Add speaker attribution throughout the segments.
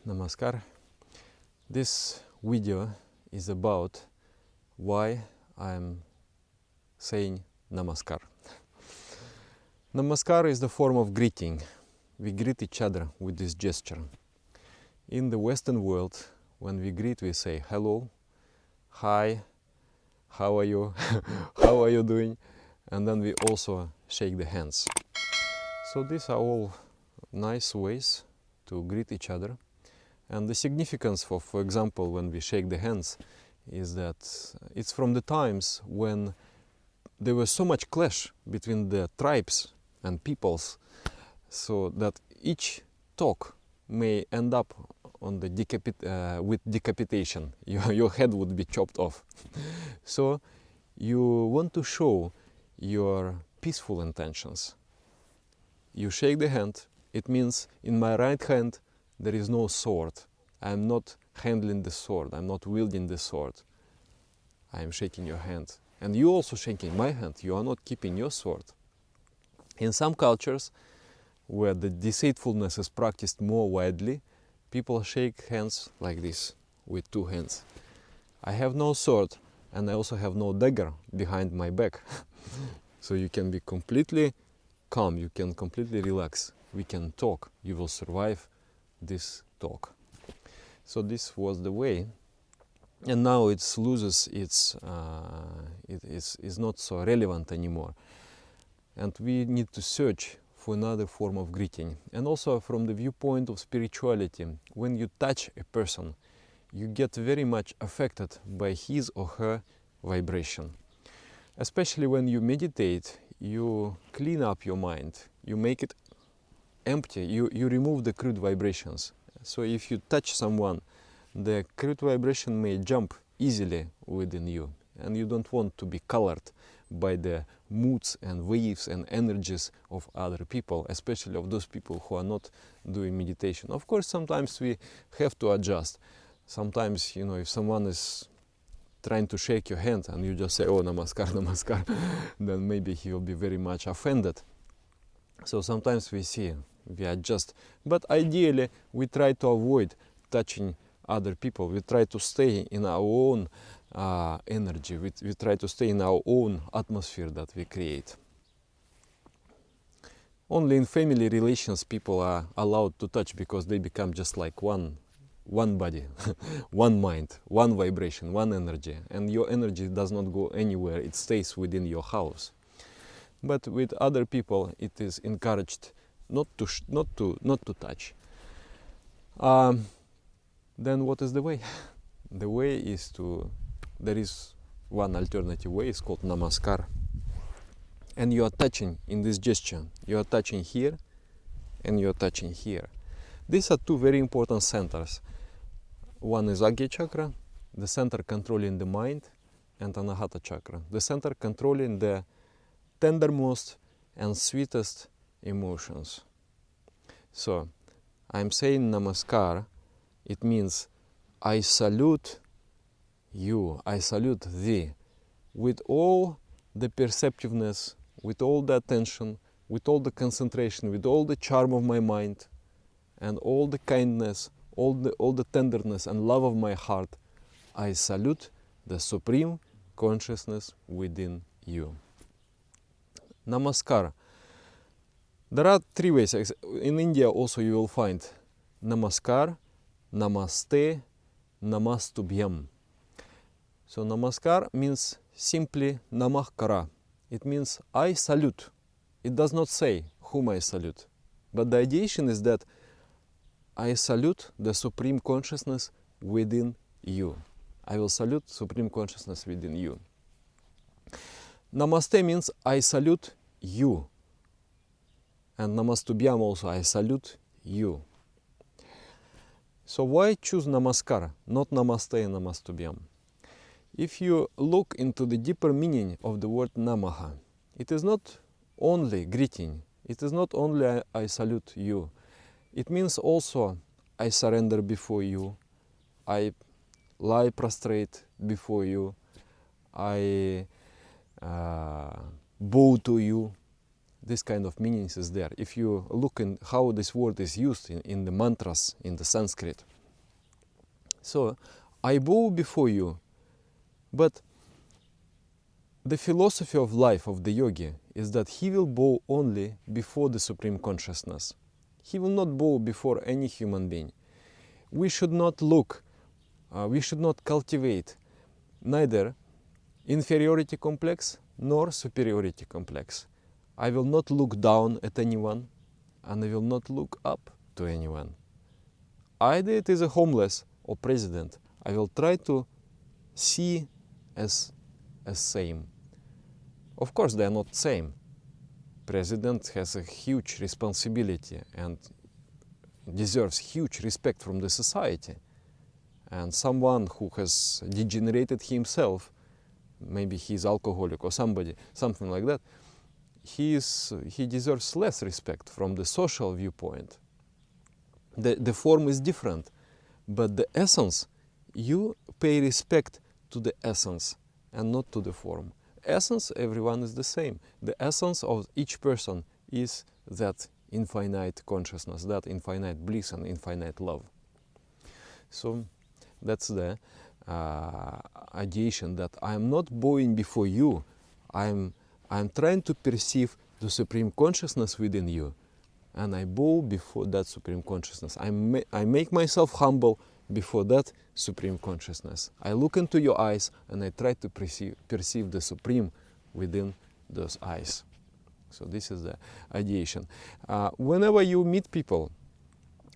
Speaker 1: Namaskar. This video is about why I'm saying Namaskar. Namaskar is the form of greeting. We greet each other with this gesture. In the Western world, when we greet, we say hello, hi, how are you, how are you doing? And then we also shake the hands. So these are all nice ways to greet each other. And the significance for example, when we shake the hands, is that it's from the times when there was so much clash between the tribes and peoples, so that each talk may end up on the with decapitation. Your head would be chopped off. So you want to show your peaceful intentions. You shake the hand. It means in my right hand there is no sword. I am not handling the sword. I'm not wielding the sword. I am shaking your hand. And you also shaking my hand. You are not keeping your sword. In some cultures, where the deceitfulness is practiced more widely, people shake hands like this, with two hands. I have no sword, and I also have no dagger behind my back. So you can be completely calm. You can completely relax. We can talk. You will survive this talk. So this was the way, and now it loses its it is not so relevant anymore, and we need to search for another form of greeting. And also from the viewpoint of spirituality, when you touch a person, you get very much affected by his or her vibration. Especially when you meditate, you clean up your mind, you make it empty, you remove the crude vibrations. So if you touch someone, the crude vibration may jump easily within you, and you don't want to be colored by the moods and waves and energies of other people, especially of those people who are not doing meditation. Of course, sometimes we have to adjust. Sometimes, if someone is trying to shake your hand and you just say, oh, namaskar, namaskar, then maybe he will be very much offended. So sometimes we adjust. But ideally, we try to avoid touching other people. We try to stay in our own energy. We try to stay in our own atmosphere that we create. Only in family relations people are allowed to touch, because they become just like one body, one mind, one vibration, one energy. And your energy does not go anywhere. It stays within your house. But with other people, it is encouraged not to touch. Then what is the way? The way is there is one alternative way. It's called namaskar. And you are touching in this gesture. You are touching here, and you are touching here. These are two very important centers. One is Agya chakra, the center controlling the mind, and Anahata chakra, the center controlling the tendermost and sweetest emotions. So, I'm saying namaskar. It means I salute you, I salute thee, with all the perceptiveness, with all the attention, with all the concentration, with all the charm of my mind, and all the kindness, all the tenderness and love of my heart. I salute the Supreme Consciousness within you. Namaskar. There are three ways. In India also you will find Namaskar, Namaste, Namastubhyam. So Namaskar means simply Namah Kara. It means I salute. It does not say whom I salute. But the ideation is that I salute the Supreme Consciousness within you. I will salute Supreme Consciousness within you. Namaste means I salute you. And Namastubhyam also, I salute you. So why choose Namaskar, not Namaste and Namastubhyam? If you look into the deeper meaning of the word Namaha, it is not only greeting. It is not only I salute you. It means also I surrender before you. I lie prostrate before you. I bow to you. This kind of meanings is there. If you look in how this word is used in the mantras in the Sanskrit, So I bow before you, but the philosophy of life of the yogi is that he will bow only before the Supreme Consciousness. He will not bow before any human being. We should not we should not cultivate neither inferiority complex nor superiority complex. I will not look down at anyone, and I will not look up to anyone. Either it is a homeless or president, I will try to see as same. Of course, they are not same. President has a huge responsibility and deserves huge respect from the society. And someone who has degenerated himself, maybe he's alcoholic or something like that, he deserves less respect from the social viewpoint. The form is different, but the essence, you pay respect to the essence and not to the form. Essence, everyone is the same. The essence of each person is that infinite consciousness, that infinite bliss and infinite love. So that's the ideation that I am not bowing before you. I'm trying to perceive the Supreme Consciousness within you, and I bow before that Supreme Consciousness. I make myself humble before that Supreme Consciousness. I look into your eyes and I try to perceive the Supreme within those eyes. So this is the ideation. Whenever you meet people,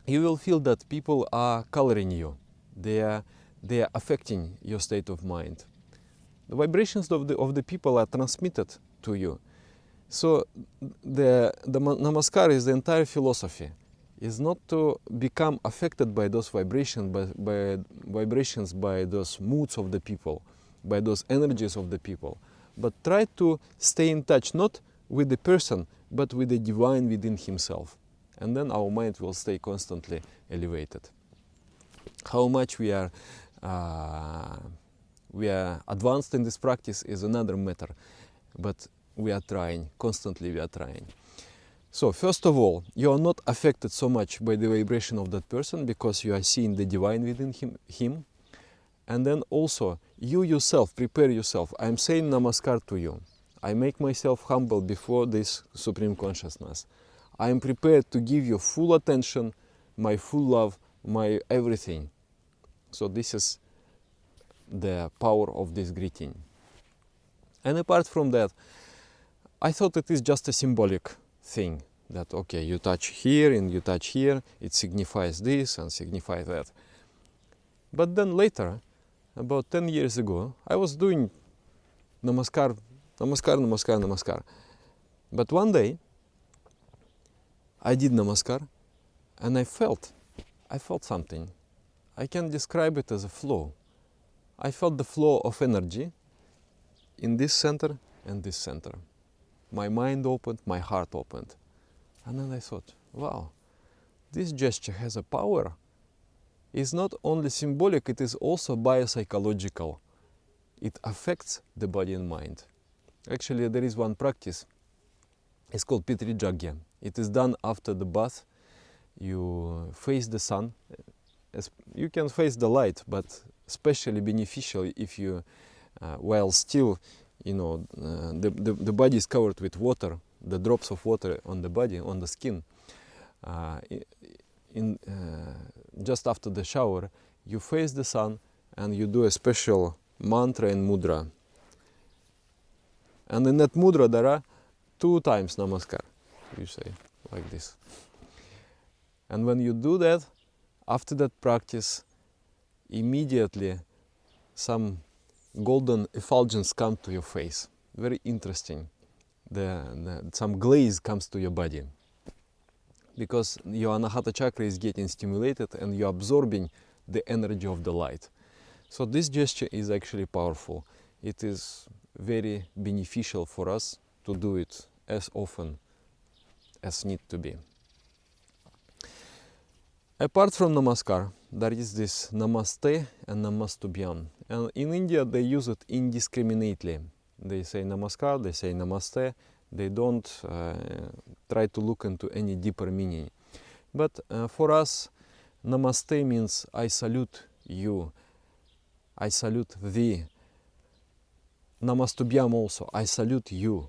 Speaker 1: you will feel that people are coloring you. They are affecting your state of mind. The vibrations of the people are transmitted to you. So the Namaskar is the entire philosophy. Is not to become affected by those vibrations, by those moods of the people, by those energies of the people, but try to stay in touch not with the person, but with the divine within himself. And then our mind will stay constantly elevated. How much we are advanced in this practice is another matter, but we are trying, constantly we are trying. So first of all, you are not affected so much by the vibration of that person because you are seeing the divine within him. And then also, you yourself, prepare yourself. I am saying Namaskar to you. I make myself humble before this Supreme Consciousness. I am prepared to give you full attention, my full love, my everything. So this is the power of this greeting. And apart from that, I thought it is just a symbolic thing that, okay, you touch here and you touch here, it signifies this and signifies that. But then later, about 10 years ago, I was doing Namaskar. But one day, I did Namaskar and I felt something. I can describe it as a flow. I felt the flow of energy in this center and this center. My mind opened, my heart opened. And then I thought, wow, this gesture has a power. It's not only symbolic, it is also biopsychological. It affects the body and mind. Actually, there is one practice. It's called Pitri Jagya. It is done after the bath. You face the sun. You can face the light, but especially beneficial if you, while still, the body is covered with water, the drops of water on the body, on the skin. Just after the shower, you face the sun and you do a special mantra and mudra. And in that mudra there are 2 times Namaskar, you say, like this. And when you do that, after that practice, immediately some golden effulgence come to your face. Very interesting. Some glaze comes to your body. Because your Anahata chakra is getting stimulated and you're absorbing the energy of the light. So this gesture is actually powerful. It is very beneficial for us to do it as often as need to be. Apart from Namaskar, there is this Namaste and Namastubhyam. And in India they use it indiscriminately. They say Namaskar, they say Namaste. They don't try to look into any deeper meaning. But for us, Namaste means I salute you. I salute thee. Namastubhyam also, I salute you.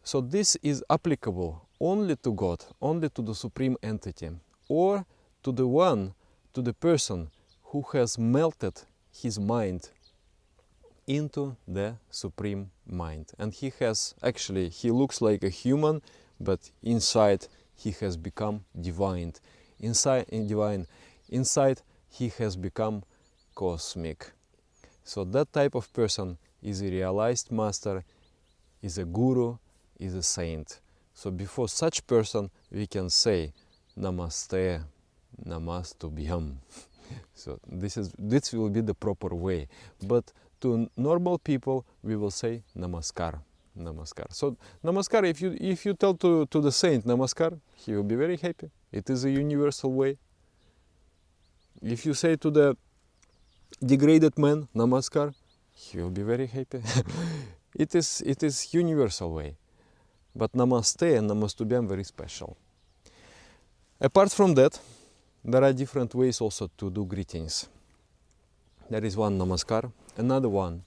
Speaker 1: So this is applicable only to God, only to the Supreme Entity, or to the one, to the person who has melted his mind into the Supreme Mind. And he has, actually, he looks like a human, but inside he has become divine. Inside he has become cosmic. So that type of person is a realized master, is a guru, is a saint. So before such person we can say Namaste, Namastubhyam. So this will be the proper way. But to normal people we will say Namaskar. Namaskar. So Namaskar, if you tell to the saint Namaskar, he will be very happy. It is a universal way. If you say to the degraded man Namaskar, he will be very happy. It is universal way. But Namaste and Namastubhyam very special. Apart from that, there are different ways also to do greetings. There is one Namaskar, another one.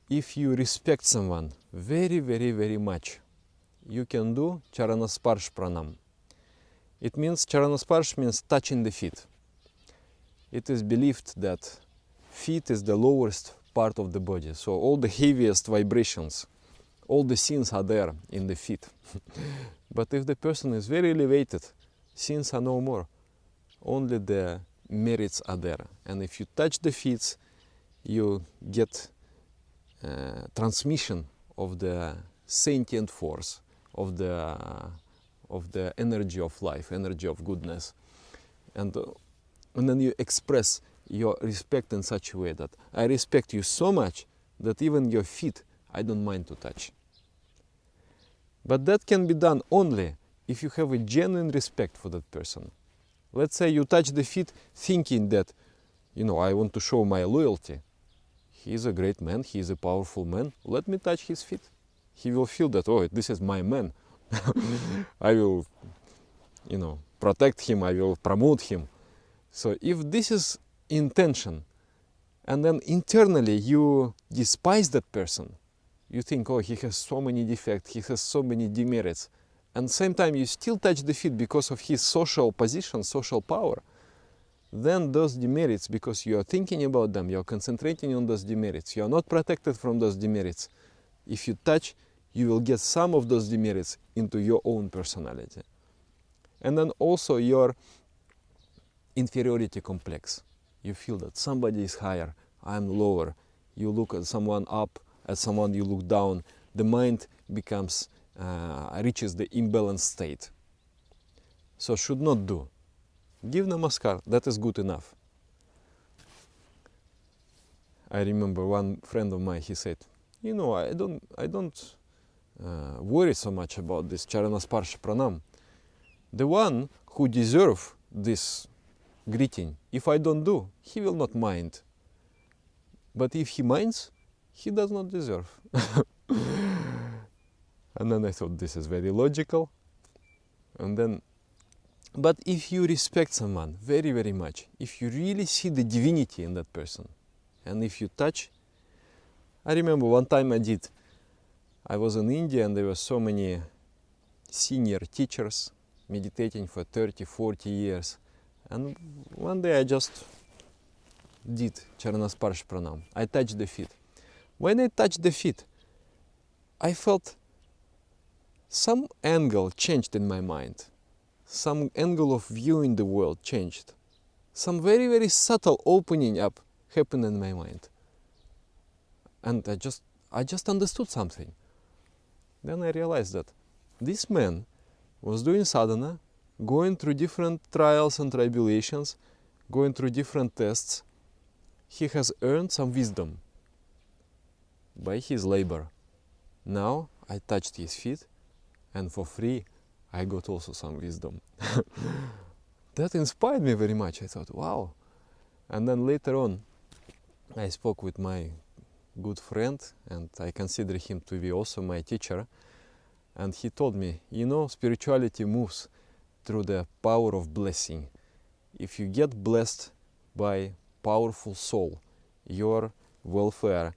Speaker 1: If you respect someone very, very, very much, you can do Charanasparsh Pranam. It means, Charanasparsh means touching the feet. It is believed that feet is the lowest part of the body, so all the heaviest vibrations, all the sins are there in the feet. But if the person is very elevated, sins are no more, only the merits are there. And if you touch the feet, you get transmission of the sentient force, of the energy of life, energy of goodness. And then you express your respect in such a way that I respect you so much that even your feet I don't mind to touch. But that can be done only if you have a genuine respect for that person. Let's say you touch the feet thinking that, I want to show my loyalty. He is a great man, he is a powerful man, let me touch his feet. He will feel that, oh, this is my man. I will, protect him, I will promote him. So if this is intention, and then internally you despise that person, you think, oh, he has so many defects, he has so many demerits, and same time you still touch the feet because of his social position, social power, then those demerits, because you are thinking about them, you are concentrating on those demerits, you are not protected from those demerits. If you touch, you will get some of those demerits into your own personality. And then also your inferiority complex. You feel that somebody is higher, I am lower. You look at someone up, at someone you look down. The mind becomes, reaches the imbalanced state. So should not do. Give Namaskar, that is good enough. I remember one friend of mine, he said, I don't worry so much about this Charanasparsh Pranam. The one who deserves this greeting, if I don't do, he will not mind. But if he minds, he does not deserve. And then I thought this is very logical. But if you respect someone very, very much, if you really see the divinity in that person, and if you touch, I remember one time I was in India and there were so many senior teachers meditating for 30, 40 years. And one day I just did Charanasparsh Pranam. I touched the feet. When I touched the feet, I felt some angle changed in my mind. Some angle of viewing the world changed. Some very, very subtle opening up happened in my mind. And I just understood something. Then I realized that this man was doing sadhana, going through different trials and tribulations, going through different tests. He has earned some wisdom by his labor. Now I touched his feet, and for free I got also some wisdom. That inspired me very much. I thought, wow. And then later on, I spoke with my good friend, and I consider him to be also my teacher. And he told me, spirituality moves through the power of blessing. if you get blessed by powerful soul, your welfare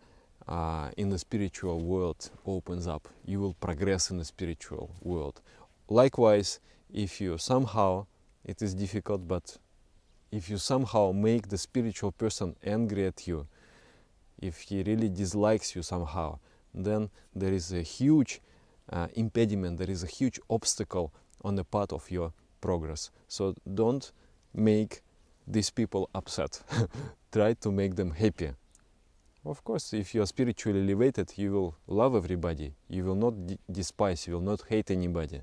Speaker 1: in the spiritual world opens up. You will progress in the spiritual world. Likewise, if you somehow, it is difficult, but if you somehow make the spiritual person angry at you, if he really dislikes you somehow, then there is a huge impediment, there is a huge obstacle on the path of your progress. So don't make these people upset. Try to make them happy. Of course, if you are spiritually elevated, you will love everybody. You will not despise, you will not hate anybody.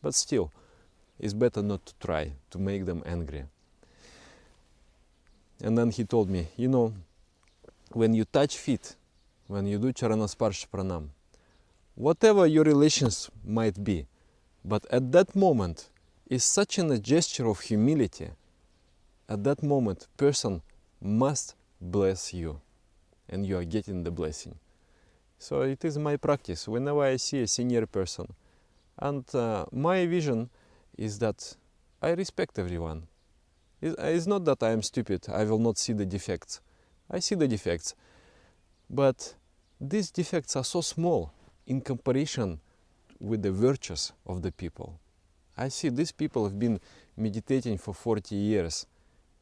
Speaker 1: But still, it's better not to try to make them angry. And then he told me, you know, when you touch feet, when you do Charanasparsha Pranam, whatever your relations might be, but at that moment is such a gesture of humility. At that moment, person must bless you, and you are getting the blessing. So it is my practice whenever I see a senior person. And my vision is that I respect everyone. It's not that I am stupid, I will not see the defects. I see the defects. But these defects are so small in comparison with the virtues of the people. I see these people have been meditating for 40 years.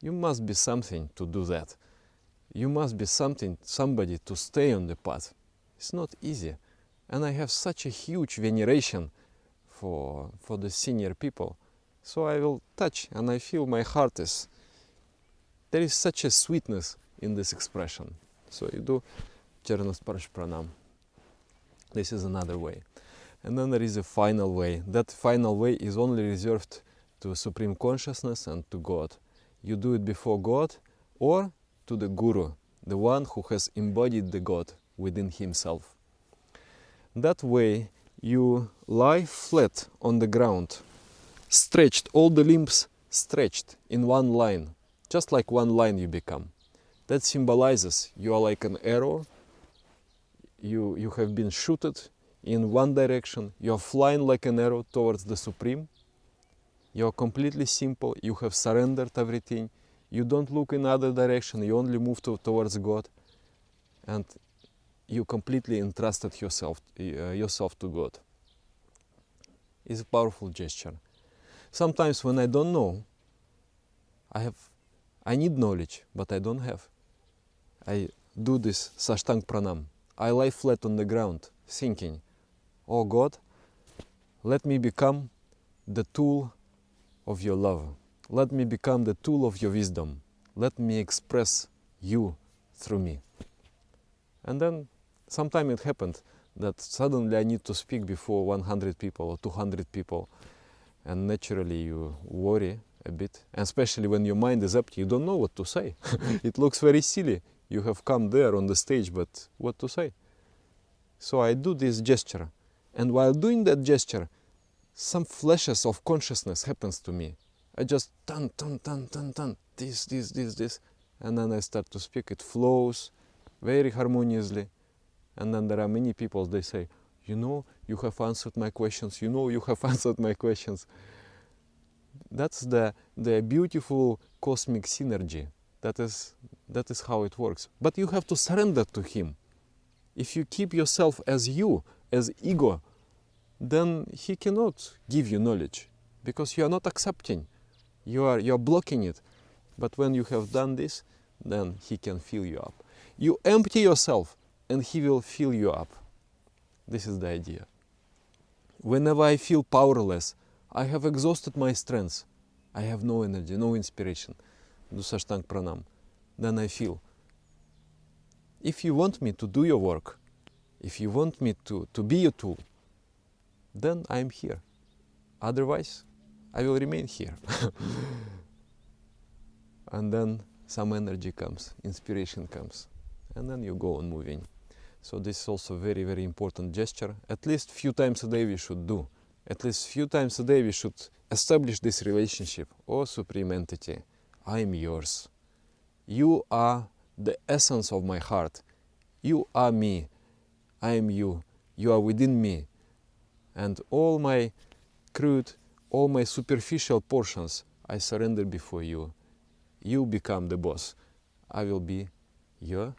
Speaker 1: You must be something to do that. You must be somebody to stay on the path. It's not easy. And I have such a huge veneration for the senior people. So I will touch and I feel my heart is, there is such a sweetness in this expression. So you do Charanasparsha Pranam. This is another way. And then there is a final way. That final way is only reserved to Supreme Consciousness and to God. You do it before God or to the Guru, the one who has embodied the God within himself. That way you lie flat on the ground, stretched, all the limbs stretched in one line, just like one line you become. That symbolizes you are like an arrow, you have been shooted in one direction, you are flying like an arrow towards the Supreme. You are completely simple, you have surrendered everything, you don't look in other direction, you only move towards God, and you completely entrusted yourself to God. It's a powerful gesture. Sometimes when I don't know, I need knowledge, but I don't have. I do this Sashtang Pranam. I lie flat on the ground, thinking, oh God, let me become the tool of your love. Let me become the tool of your wisdom. Let me express you through me. And then sometime it happened that suddenly I need to speak before 100 people or 200 people. And naturally you worry a bit. And especially when your mind is empty, you don't know what to say. It looks very silly. You have come there on the stage, but what to say? So I do this gesture. And while doing that gesture, some flashes of consciousness happens to me. I just dun, this. And then I start to speak. It flows very harmoniously. And then there are many people, they say, you know, you have answered my questions. You know, you have answered my questions. That's the beautiful cosmic synergy. That is how it works. But you have to surrender to him. If you keep yourself as you, as ego, then he cannot give you knowledge because you are not accepting. You are blocking it. But when you have done this, then he can fill you up. You empty yourself and he will fill you up. This is the idea. Whenever I feel powerless, I have exhausted my strengths, I have no energy, no inspiration, do Sashtang Pranam, then I feel, if you want me to do your work, if you want me to be your tool, then I am here. Otherwise, I will remain here. And then some energy comes, inspiration comes, and then you go on moving. So this is also very, very important gesture. At least few times a day we should do. At least few times a day we should establish this relationship. Oh Supreme Entity, I am yours. You are the essence of my heart. You are me. I am you. You are within me. And all my crude, all my superficial portions I surrender before you. You become the boss. I will be your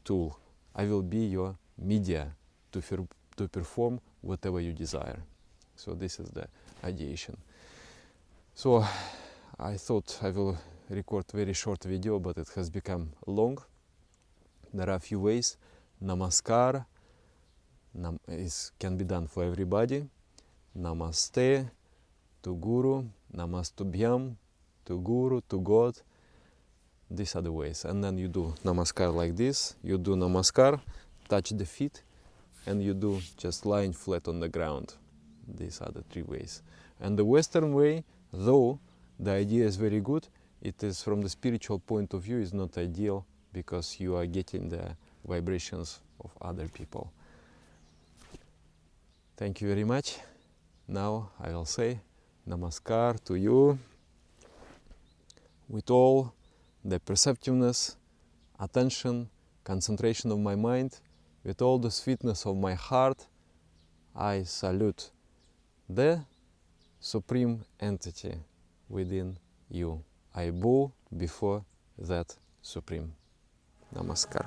Speaker 1: tool. I will be your media to perform whatever you desire. So this is the ideation. So I thought I will record very short video, but it has become long. There are a few ways. Namaskar can be done for everybody. Namaste to Guru, Namastubhyam to Guru, to God. These are the ways. And then you do Namaskar like this. You do Namaskar, touch the feet, and you do just lying flat on the ground. These are the 3 ways. And the Western way, though the idea is very good, it is from the spiritual point of view is not ideal because you are getting the vibrations of other people. Thank you very much. Now I will say Namaskar to you with all the perceptiveness, attention, concentration of my mind, with all the sweetness of my heart. I salute the Supreme Entity within you. I bow before that Supreme. Namaskar.